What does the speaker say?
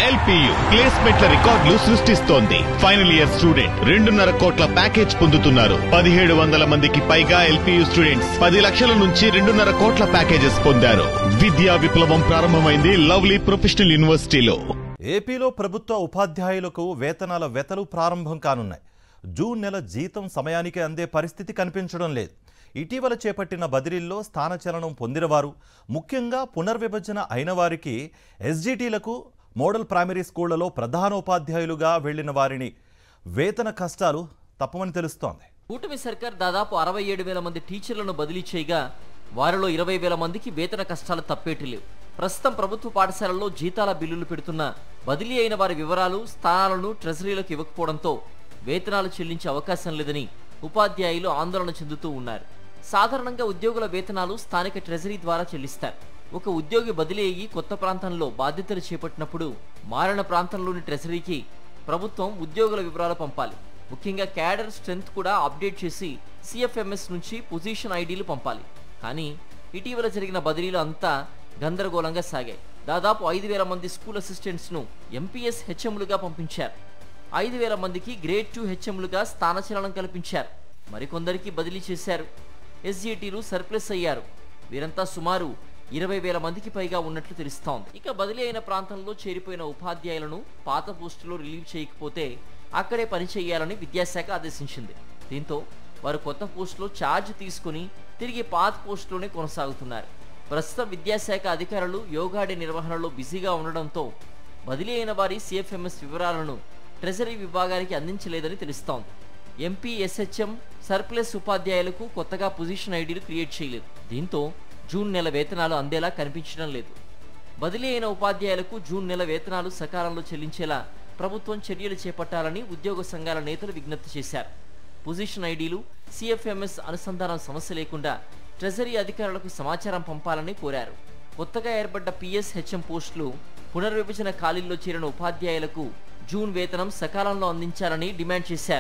LPU ప్లేస్మెంట్ల రికార్డులు సృష్టిస్తోంది. Final year student 2.5 కోట్ల ప్యాకేజ్ పొందుతున్నారు. 1700 మందికి పైగా ఎల్పీయూ స్టూడెంట్స్ 10 లక్షల నుంచి 2.5 కోట్ల ప్యాకేజెస్ పొందారు. విద్యా విప్లవం ప్రారంభమైంది లవ్లీ ప్రొఫెషనల్ యూనివర్సిటీలో. ఏపీలో ప్రభుత్వ ఉపాధ్యాయులకు వేతనాల వెతలు ప్రారంభం కానున్నాయి. జూన్ నెల జీతం సమయానికి అందే పరిస్థితి కనిపించడం లేదు. ఇటీవల చేపట్టిన బదిలీల్లో స్థానచలనం పొందినవారు, ముఖ్యంగా పునర్విభజన అయిన వారికి ఎస్జిటిలకు మోడల్ ప్రైమరీ స్కూళ్లలో ప్రధానోపాధ్యాయులుగా వెళ్లిన వారిని వేతన కష్టాలు తప్పమని తెలుస్తోంది. కూటమి సర్కార్ దాదాపు 67,000 మంది టీచర్లను బదిలీ చేయగా వారిలో 20,000 మందికి వేతన కష్టాలు తప్పేటి లేవు. ప్రస్తుతం ప్రభుత్వ పాఠశాలల్లో జీతాల బిల్లులు పెడుతున్న బదిలీ అయిన వారి వివరాలు, స్థానాలను ట్రెజరీలకు ఇవ్వకపోవడంతో వేతనాలు చెల్లించే అవకాశం లేదని ఉపాధ్యాయులు ఆందోళన చెందుతూ ఉన్నారు. సాధారణంగా ఉద్యోగుల వేతనాలు స్థానిక ట్రెజరీ ద్వారా చెల్లిస్తారు. ఒక ఉద్యోగి బదిలీ అయ్యి కొత్త ప్రాంతంలో బాధ్యతలు చేపట్టినప్పుడు మారిన ప్రాంతంలోని ట్రెజరీకి ప్రభుత్వం ఉద్యోగుల వివరాలు పంపాలి. ముఖ్యంగా క్యాడర్ స్ట్రెంత్ కూడా అప్డేట్ చేసి సిఎఫ్ఎంఎస్ నుంచి పొజిషన్ ఐడీలు పంపాలి. కానీ ఇటీవల జరిగిన బదిలీలు అంతా గందరగోళంగా సాగాయి. దాదాపు 5,000 మంది స్కూల్ అసిస్టెంట్స్ను ఎంపీఎస్ హెచ్ఎంలుగా పంపించారు. 5,000 మందికి గ్రేడ్ 2 హెచ్ఎంలుగా స్థానచలనం కల్పించారు. మరికొందరికి బదిలీ చేశారు. ఎస్జిటీలు సర్ప్లస్ అయ్యారు. వీరంతా సుమారు 20,000 మందికి పైగా ఉన్నట్లు తెలుస్తోంది. ఇక బదిలీ అయిన ప్రాంతంలో చేరిపోయిన ఉపాధ్యాయులను పాత పోస్టులో రిలీవ్ చేయకపోతే అక్కడే పనిచేయాలని విద్యాశాఖ ఆదేశించింది. దీంతో వారు కొత్త పోస్టులో ఛార్జ్ తీసుకుని తిరిగి పాత పోస్టులోనే కొనసాగుతున్నారు. ప్రస్తుతం విద్యాశాఖ అధికారులు యోగా డే నిర్వహణలో బిజీగా ఉండడంతో బదిలీ అయిన వారి సిఎఫ్ఎంఎస్ వివరాలను ట్రెజరీ విభాగానికి అందించలేదని తెలుస్తోంది. ఎంపీఎస్హెచ్ఎం సర్ప్లస్ ఉపాధ్యాయులకు కొత్తగా పొజిషన్ ఐడీలు క్రియేట్ చేయలేదు. దీంతో జూన్ నెల వేతనాలు అందేలా కనిపించడం లేదు. బదిలీ అయిన ఉపాధ్యాయులకు జూన్ నెల వేతనాలు సకాలంలో చెల్లించేలా ప్రభుత్వం చర్యలు చేపట్టాలని ఉద్యోగ సంఘాల నేతలు విజ్ఞప్తి చేశారు. పొజిషన్ ఐడీలు, సిఎఫ్ఎంఎస్ అనుసంధానం సమస్య లేకుండా ట్రెజరీ అధికారులకు సమాచారం పంపాలని కోరారు. కొత్తగా ఏర్పడ్డ పిఎస్హెచ్ఎం పోస్టులు, పునర్విభజన ఖాళీల్లో చేరిన ఉపాధ్యాయులకు జూన్ వేతనం సకాలంలో అందించాలని డిమాండ్ చేశారు.